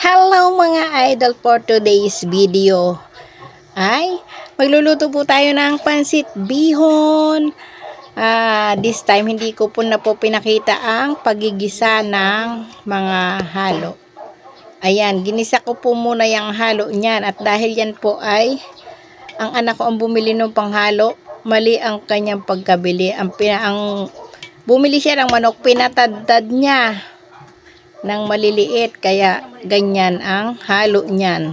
Hello mga idol, for today's video ay magluluto po tayo ng pansit bihon. This time hindi ko po na po pinakita ang pagigisa ng mga halo. Ayan, ginisa ko po muna yung halo niyan, at dahil yan po ay ang anak ko ang bumili ng panghalo, mali ang kanyang pagkabili. Ang bumili siya ng manok, pinatadtad niya ng maliliit, kaya ganyan ang halo niyan.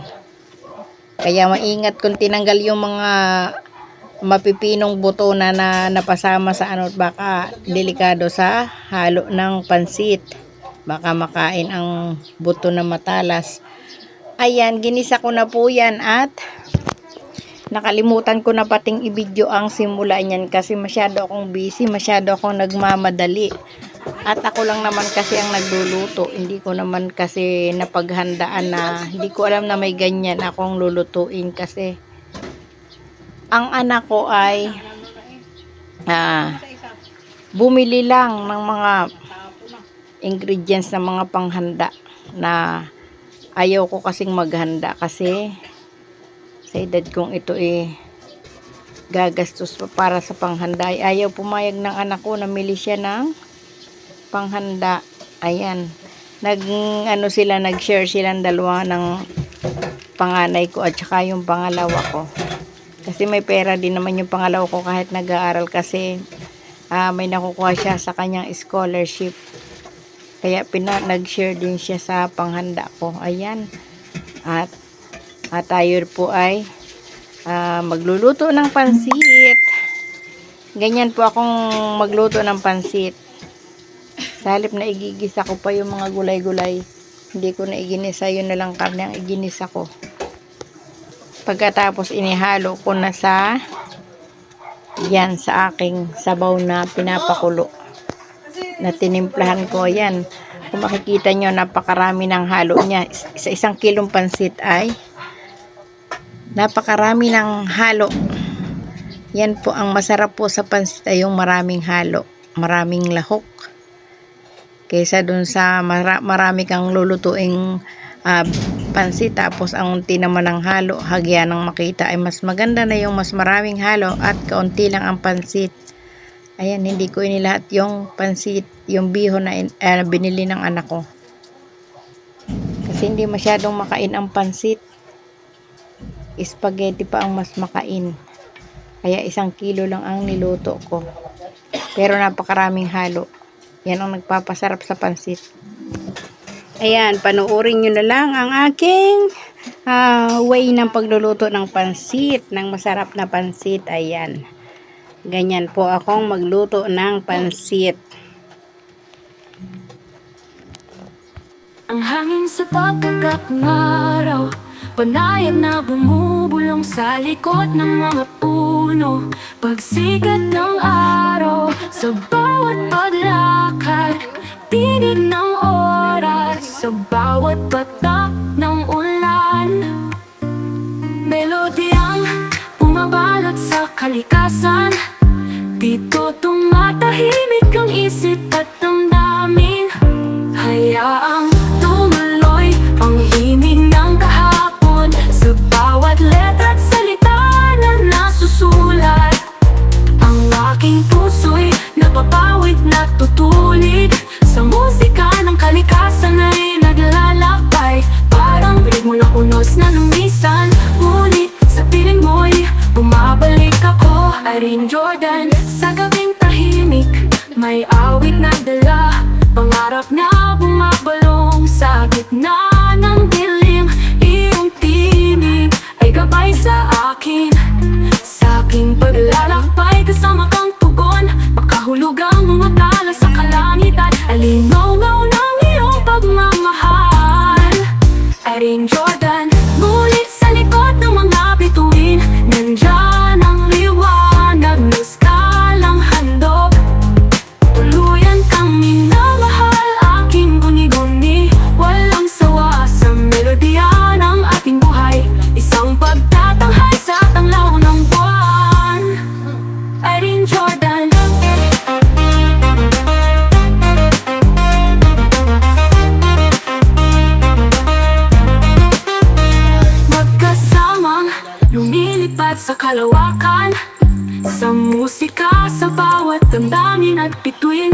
Kaya maingat kung tinanggal yung mga mapipinong buto na napasama sa ano, baka delikado sa halo ng pansit, baka makain ang buto na matalas. Ayan, ginisa ko na po yan, at nakalimutan ko na pating i-video ang simula niyan kasi masyado akong busy, masyado akong nagmamadali. At ako lang naman kasi ang nagluluto. Hindi ko naman kasi napaghandaan na, hindi ko alam na may ganyan akong lulutuin kasi ang anak ko ay bumili lang ng mga ingredients na mga panghanda na ayaw ko kasing maghanda kasi sa edad kong ito gagastos pa para sa panghanda. Ayaw pumayag ng anak ko, namili siya ng panghanda. Ayan, nag-share silang dalawa ng panganay ko at saka yung pangalawa ko, kasi may pera din naman yung pangalawa ko kahit nag-aaral, kasi may nakukuha siya sa kanyang scholarship, kaya nag-share din siya sa panghanda ko. Ayan, at tayo po ay magluluto ng pansit. Ganyan po akong magluto ng pansit. Sa halip na igigisa ko pa yung mga gulay-gulay, hindi ko na iginisa, yun na lang karne ang iginisa ko. Pagkatapos inihalo ko na sa aking sabaw na pinapakulo na tinimplahan ko. Yan, kung makikita nyo, napakarami ng halo niya. Sa 1 kilong pansit ay napakarami ng halo. Yan po ang masarap po sa pansit, ay yung maraming halo, maraming lahok, kaysa dun sa marami kang lulutuing pansit tapos ang unti naman ng halo. Hagyan ng makita ay mas maganda na yung mas maraming halo at kaunti lang ang pansit. Ayan, hindi ko inilahat yung pansit, yung bihon na binili ng anak ko kasi hindi masyadong makain ang pansit. Spaghetti pa ang mas makain, kaya 1 kilo lang ang niluto ko, pero napakaraming halo. Yan ang nagpapasarap sa pansit. Ayan, panoorin nyo na lang ang aking way ng pagluluto ng pansit, ng masarap na pansit. Ayan, ganyan po akong magluto ng pansit. Ang hangin sa pagkakangaraw, panayan na bumubulong sa likod ng mga puno. Pagsikat ng araw, sa bawat paglakad, tinig ng oras, sa bawat patak ng ulan. Melodiyang bumabalot sa kalikasan, dito tumatahimik ang isip at damdamin. Hayaang tumuloy ang himig ng kahapon, sa bawat letra at salita na nasusulat. Ang aking puso'y napapawid na tutulid sa musika ng kalikasan ay naglalakbay. Parang bilig mo na unos na lumisan, ngunit sa piling mo'y bumabalik ako. Irene Jordan, sa gabing tahimik, may awit na dala, pangarap na bumabalong sa gitna ng dilim. Iyong tinig ay gabay sa akin, sa aking paglalakbay, kasama kang tugon. Makahulog ang mga tala sa kalangitan, alinaw-ngaw ng iyong pagmamahal. Irene Jordan, ngunit sa likod ng mga bituin, nandyan ang liwanag ng skalang handog. Tuluyan kang minamahal, aking guni-guni, walang sawa sa melodiya ng ating buhay. Isang pagtatanghal sa tanglaw ng buwan. Irene Jordan. lumilipad sa kalawakan. Sa musika, sa bawat damdamin at bituin,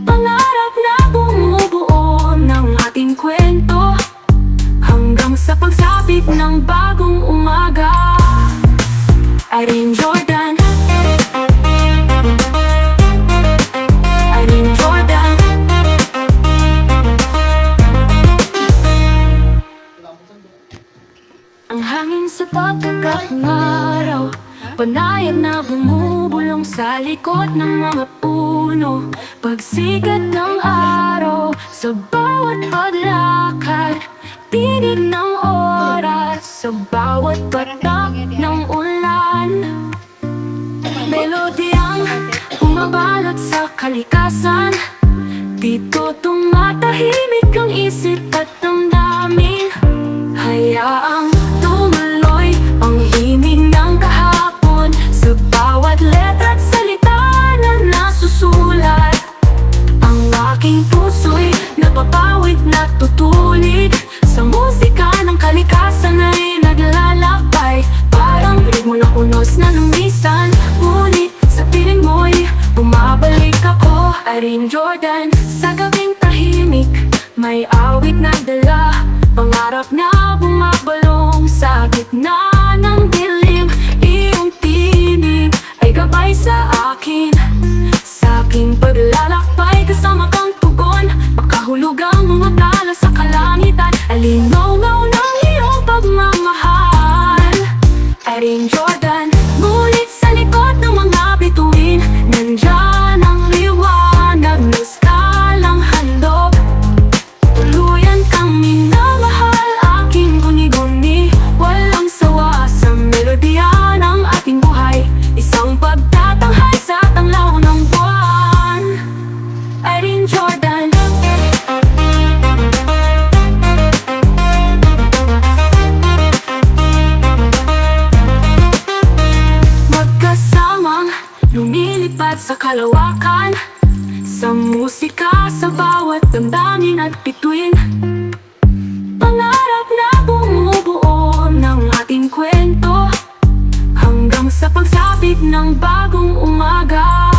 pangarap na bumubuo ng ating kwento, hanggang sa pagsapit ng bagong umaga. Irene Jordan, Irene Jordan. Ang hangin sa pagkagat ng araw, panayad na bumubulong sa likod ng mga puno. Pagsikat ng araw, sa bawat paglakad, tinig ng oras, sa bawat patak ng ulan. Melodiyang bumabalot sa kalikasan, dito tumatahimik ang isip at damdamin. Hayaang tumuloy ang himig ng kahapon, sa bawat letra at salita na nasusulat. Ang aking puso'y napapawid na tutulid, sa musika ng kalikasan ay naglalakbay. Parang ritmo ng unos na lumisan, ngunit sa piling mo'y bumabalik ako. Irene Jordan, sa gabing tahimik, may awit na dala, pangarap na bumabalong sa gitna ng dilim. Iyong tinig ay gabay sa akin, sa aking paglalakbay. Kasama kang tugon, makahulugang umatala sa kalangitan. Alinaw-ngaw ng iyong pagmamahal, Irene Jordan. Ngunit sa likod ng mga bituin, nandyan ang liwanag na skalang handog. Tuluyan kang minamahal, aking guni-guni, walang sawa sa melodiya ng ating buhay. Isang pagtatanghal sa tanglaw ng buwan, Irene Jordan. Magkasamang lumilipad sa kalawakan, sa musika, sa bawat damdamin at bituin, pangarap na bumubuo ng ating kwento, hanggang sa pagsapit ng bagong umaga.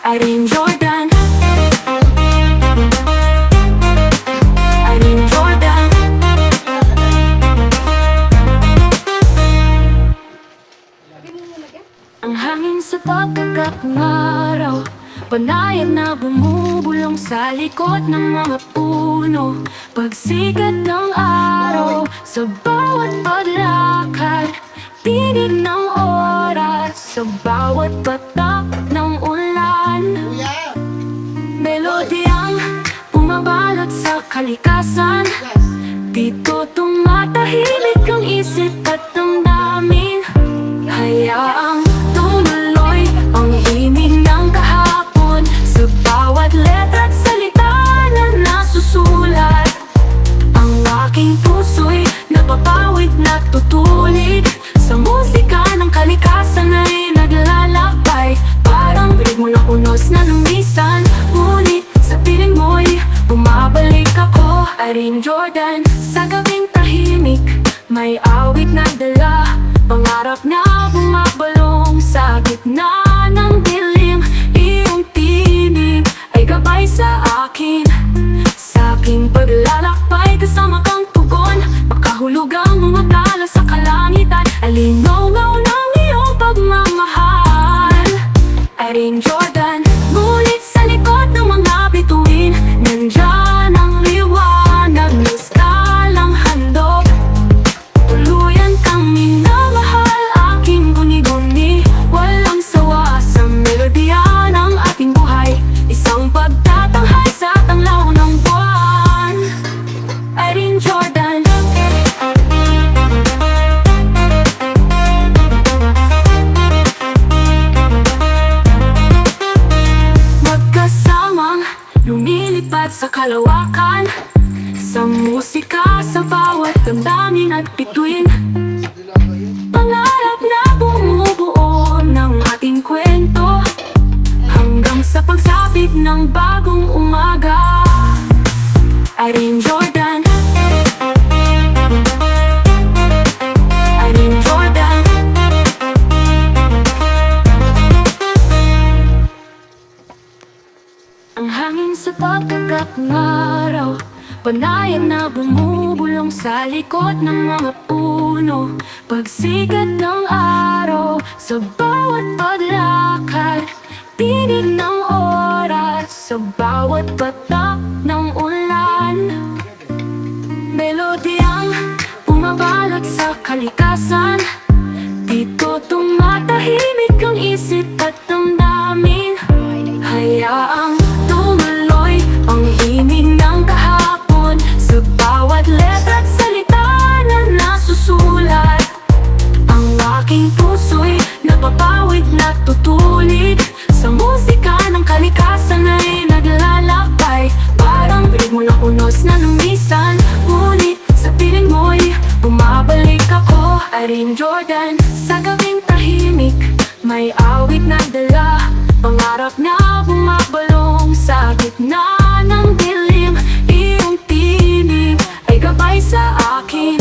Irene Jordan, Irene Jordan. Ang hangin sa pagkagat ng araw, panayad na bumubulong sa likod ng mga puno. Pagsikat ng araw, sa bawat paglakad, tinig ng oras, sa bawat patak ng ulan. Melodiyang bumabalot sa kalikasan, dito tumatahimik ang isip at damdamin. Hayaang tumuloy ang himig ng kahapon, sa bawat letra at salita na nasusulat. Ang aking puso'y napapawid na tutulid, sa musika ng kalikasan ay naglalakbay. Parang ritmo ng unos na lumisan, ngunit sa piling mo'y bumabalik ako. Irene Jordan, sa gabing tahimik, may awit na dala, pangarap na bumabalong sa gitna ng dilim. Iyong tinig ay gabay sa akin, sa aking paglalakbay. Kasama kang tugon, makahulugang umatala sa kalangitan. Alinaw-ngaw ng iyong pagmamahal, Irene Jordan. Ngunit sa likod ng mga bituin, nandyan ang liwanag ng skalang handog. Tuluyan kang minamahal, aking guni-guni, walang sawa sa melodiya ng ating buhay. Isang pagtatanghal sa tanglaw ng buwan, Irene Jordan. Magkasamang lumilipad sa kalawakan, sa musika, sa bawat damdamin at bituin, pangarap na bumubuo ng ating kwento, hanggang sa pagsapit ng bagong umaga. Irene Jordan, Panayan na bumubulong sa likod ng mga puno. Pagsikat ng araw sa bawat paglakad, tinig ng oras sa bawat patak ng ulan. Melodyang bumabalot sa kalikasan, dito tumatahimik ang isip at damdamin. Hayaang tumuloy ang himig ng kahapon sa bawat letra at salita na nasusulat. Ang aking puso'y napapawid na tutulid sa musika ng kalikasan ay naglalakbay. Parang ritmo ng unos na lumisan, ngunit sa piling mo'y bumabalik ako. Irene Jordan, sa gabing tahimik, may awit na dala, pangarap na bumabalong sa gitna ng dilim. Iyong tinig ay gabay sa akin,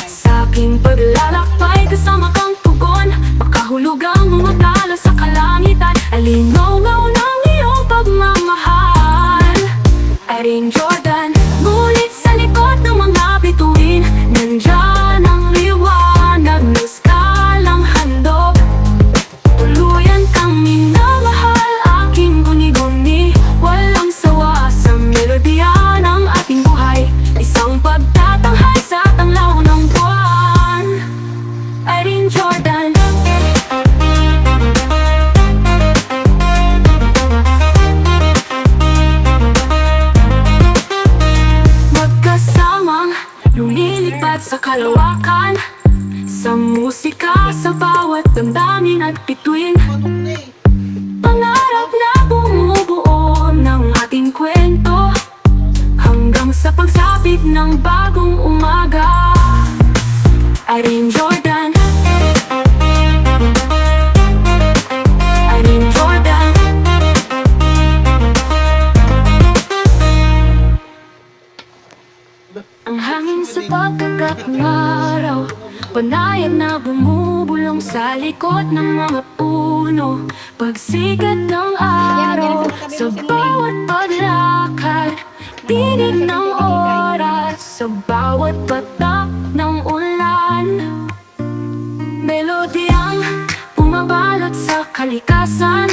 sa aking paglalakbay. Kasama kang tugon, makahulog ang mga tala sa kalangitan. Alinaw-ngaw ng iyong pagmamahal, Irene Jordan. Ngunit sa likod ng mga bituin, nandyan ang liwanag ng skalang handog. Tuluyan kang minamahal, aking guni-guni, walang sawa sa melodya ng ating buhay. Isang pagtatanghal sa tanglaw ng buwan, Irene Jordan. Magkasamang lumilipad sa kalawakan, sa musika, sa bawat damdamin at bituin. Pangarap na bumubuo ng ating kwento, hanggang sa pagsapit ng bagong umaga. Irene Jordan, Irene Jordan. Ang hangin sa pagkagat ng araw, panayan na bumubulong sa likod ng mga puno. Pagsikat ng araw sa bawat paglakad, tinig ng oras sa bawat patak ng ulan. Melodyang bumabalot sa kalikasan,